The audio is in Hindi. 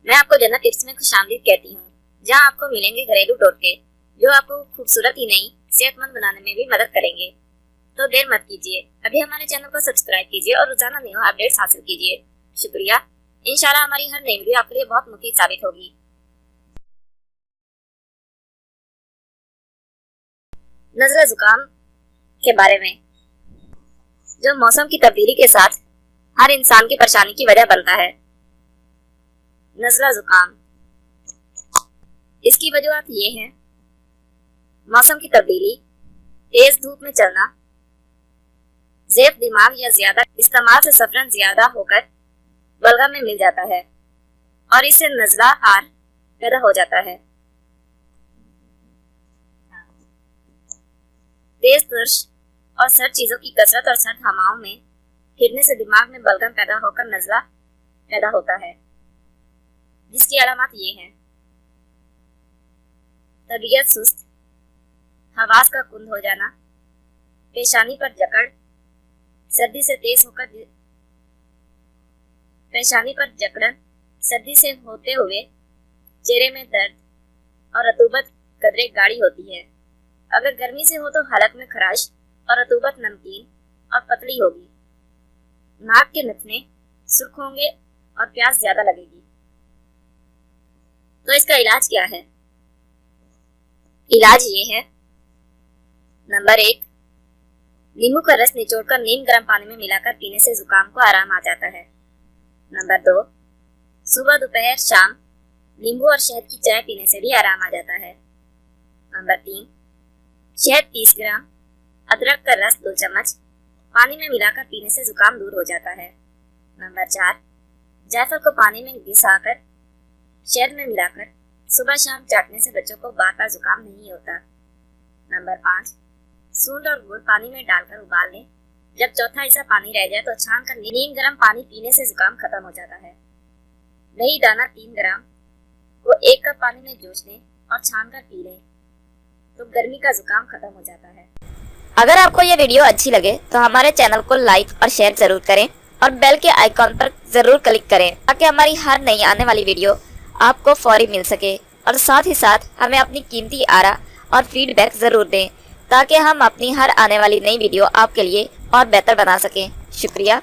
मैं आपको जन्नत टिप्स में खुशामदीद कहती हूँ, जहाँ आपको मिलेंगे घरेलू टोटके जो आपको खूबसूरत ही नहीं सेहतमंद बनाने में भी मदद करेंगे। तो देर मत कीजिए, अभी हमारे चैनल को सब्सक्राइब कीजिए और रोजाना न्यू अपडेट्स हासिल कीजिए। शुक्रिया। इंशाल्लाह हमारी हर नई वीडियो आपके लिए बहुत मुफीद साबित होगी। नज़ला जुकाम के बारे में, जो मौसम की तब्दीली के साथ हर इंसान की परेशानी की वजह बनता है। नज़ला जुकाम, इसकी वजूहत ये हैं: मौसम की तब्दीली, तेज धूप में चलना, ज़ैफ दिमाग या ज्यादा इस्तेमाल से सफरन ज्यादा होकर बलगम में मिल जाता है और इससे नज़ला हार पैदा हो जाता है। तेज तुर्श और सर्द चीजों की कसरत और सर्द हवाओं में फिरने से दिमाग में बलगम पैदा होकर नज़ला पैदा होता है, जिसकी अलामत ये हैं: तबीयत सुस्त, हवास का कुंद हो जाना, पेशानी पर जकड़, सर्दी से तेज होकर पेशानी पर जकड़न, सर्दी से होते हुए चेहरे में दर्द और रतूबत कदरे गाढ़ी होती है। अगर गर्मी से हो तो हलक में खराश और रतूबत नमकीन और पतली होगी। नाक के नथने सुर्ख होंगे और प्यास ज्यादा लगेगी। तो इसका इलाज क्या है? इलाज ये है: नंबर 1, नींबू का रस निचोड़कर नीम गर्म पानी में मिलाकर पीने से जुकाम को आराम आ जाता है। नंबर 2, सुबह दोपहर शाम नींबू और शहद की चाय पीने से भी आराम आ जाता है। नंबर 3, शहद 30 ग्राम, अदरक का रस 2 चम्मच पानी में मिलाकर पीने से जुकाम दूर हो जाता है। नंबर 4, जायफल को पानी में घिसाकर शहद में मिलाकर सुबह शाम चाटने से बच्चों को बार बार जुकाम नहीं होता। नंबर 5, सूंड और गुड़ पानी में डालकर उबाल लें। जब चौथा हिस्सा पानी रह जाए तो छानकर नीम गर्म पानी पीने से जुकाम खत्म हो जाता है। दही दाना 3 ग्राम को 1 कप पानी में जोश लें और छानकर पी लें तो गर्मी का जुकाम खत्म हो जाता है। अगर आपको ये वीडियो अच्छी लगे तो हमारे चैनल को लाइक और शेयर जरूर करें और बेल के आइकॉन पर जरूर क्लिक करें ताकि हमारी हर नई आने वाली वीडियो आपको फौरी मिल सके। और साथ ही साथ हमें अपनी कीमती आरा और फीडबैक जरूर दें ताकि हम अपनी हर आने वाली नई वीडियो आपके लिए और बेहतर बना सकें। शुक्रिया।